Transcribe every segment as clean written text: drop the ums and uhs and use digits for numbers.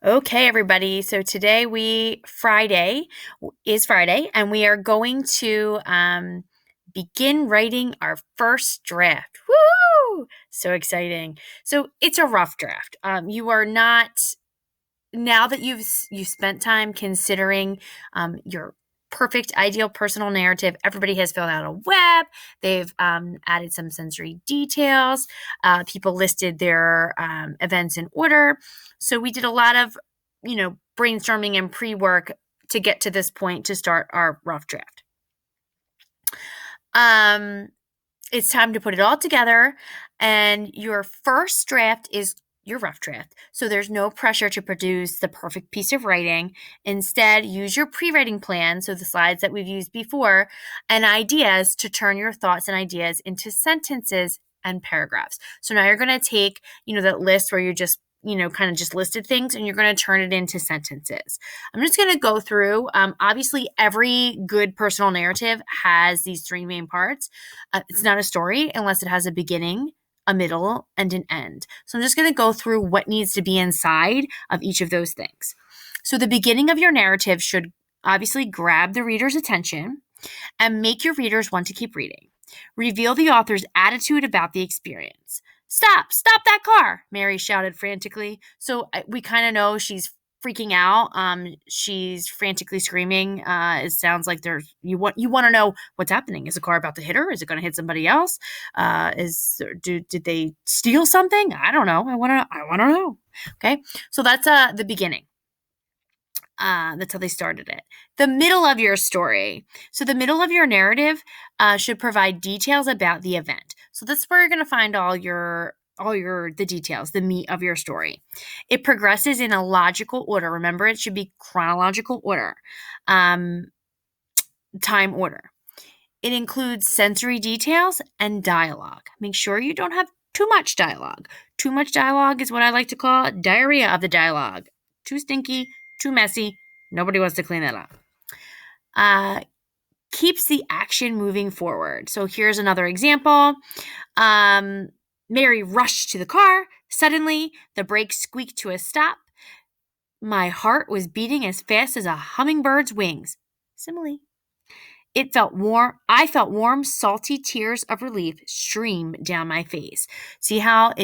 Okay, everybody. So today is Friday, and we are going to begin writing our first draft. Woo! So exciting. So it's a rough draft. You are not now that you've spent time considering your perfect ideal personal narrative. Everybody has filled out a web. They've added some sensory details. People listed their events in order. So we did a lot of brainstorming and pre-work to get to this point to start our rough draft. um it's time to put it all together, and your first draft is your rough draft. So there's no pressure to produce the perfect piece of writing. Instead, use your pre-writing plan, so the slides that we've used before, and ideas to turn your thoughts and ideas into sentences and paragraphs. So now you're going to take, that list where you just kind of just listed things, and you're going to turn it into sentences. I'm just going to go through. Obviously, every good personal narrative has these three main parts. It's not a story unless it has a beginning, a middle, and an end. So I'm just going to go through what needs to be inside of each of those things. So the beginning of your narrative should obviously grab the reader's attention and make your readers want to keep reading. Reveal the author's attitude about the experience. Stop that car, Mary shouted frantically. So we kind of know she's freaking out. She's frantically screaming. It sounds like you want to know what's happening. Is the car about to hit her? Is it going to hit somebody else? Did they steal something? I don't know. I want to know. Okay, so that's the beginning. That's how they started it. The middle of your story. So the middle of your narrative should provide details about the event. So that's where you're going to find all the details, the meat of your story. It progresses in a logical order. Remember, it should be chronological order, time order. It includes sensory details and dialogue. Make sure you don't have too much dialogue. Too much dialogue is what I like to call diarrhea of the dialogue. Too stinky, too messy. Nobody wants to clean that up. Keeps the action moving forward. So here's another example. Mary rushed to the car. Suddenly, the brakes squeaked to a stop. My heart was beating as fast as a hummingbird's wings. Simile. It felt warm. I felt warm, salty tears of relief stream down my face. See how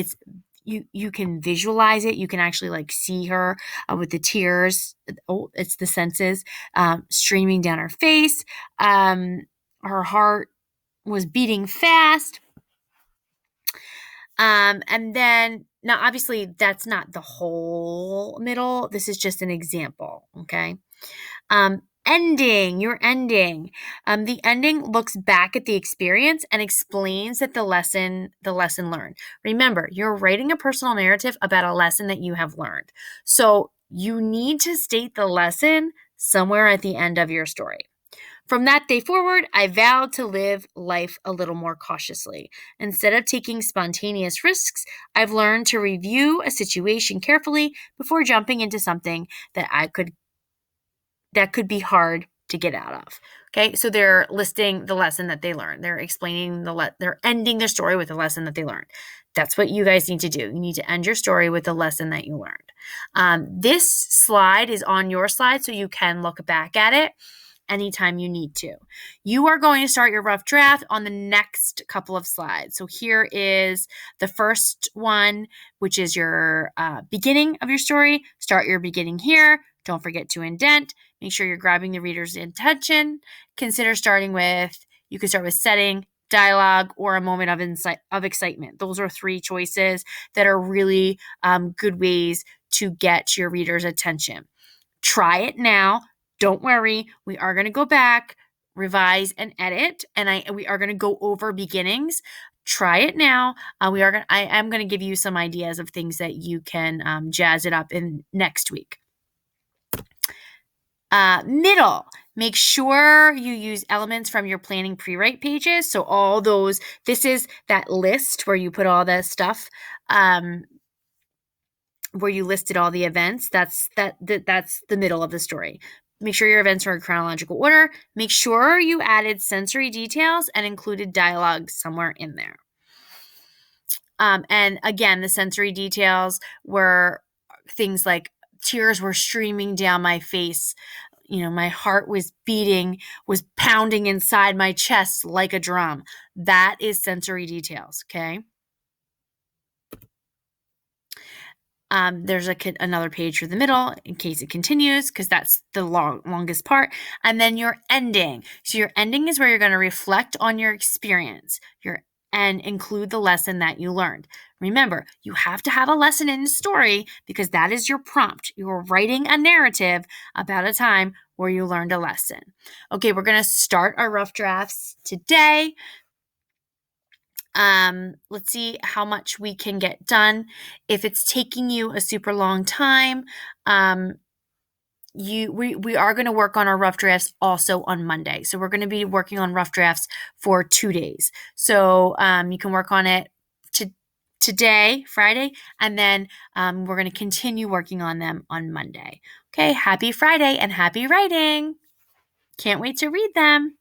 you can visualize it. You can actually see her with the tears. Oh, it's the senses streaming down her face. Her heart was beating fast. And then now, obviously, that's not the whole middle. This is just an example. Okay. Your ending. The ending looks back at the experience and explains that the lesson learned. Remember, you're writing a personal narrative about a lesson that you have learned. So you need to state the lesson somewhere at the end of your story. From that day forward, I vowed to live life a little more cautiously. Instead of taking spontaneous risks, I've learned to review a situation carefully before jumping into something that could be hard to get out of. Okay, so they're listing the lesson that they learned. They're explaining they're ending their story with the lesson that they learned. That's what you guys need to do. You need to end your story with the lesson that you learned. This slide is on your slide, so you can look back at it anytime you need to. You are going to start your rough draft on the next couple of slides. So here is the first one, which is your beginning of your story. Start your beginning here. Don't forget to indent. Make sure you're grabbing the reader's attention. Consider starting with, you can start with setting, dialogue, or a moment of excitement. Those are three choices that are really good ways to get your reader's attention. Try it now. Don't worry. We are going to go back, revise, and edit, and we are going to go over beginnings. Try it now. I am going to give you some ideas of things that you can jazz it up in next week. Middle. Make sure you use elements from your planning pre-write pages. So all those, this is that list where you put all the stuff, where you listed all the events. That's the middle of the story. Make sure your events are in chronological order. Make sure you added sensory details and included dialogue somewhere in there. And again, the sensory details were things like tears were streaming down my face. My heart was beating, was pounding inside my chest like a drum. That is sensory details, okay? There's another page for the middle in case it continues, because that's the longest part. And then your ending. So your ending is where you're going to reflect on your experience and include the lesson that you learned. Remember, you have to have a lesson in the story because that is your prompt. You're writing a narrative about a time where you learned a lesson. Okay, we're going to start our rough drafts today. Let's see how much we can get done. If it's taking you a super long time, we are going to work on our rough drafts also on Monday. So we're going to be working on rough drafts for 2 days. So you can work on it today, Friday, and then we're going to continue working on them on Monday. Okay, happy Friday and happy writing. Can't wait to read them.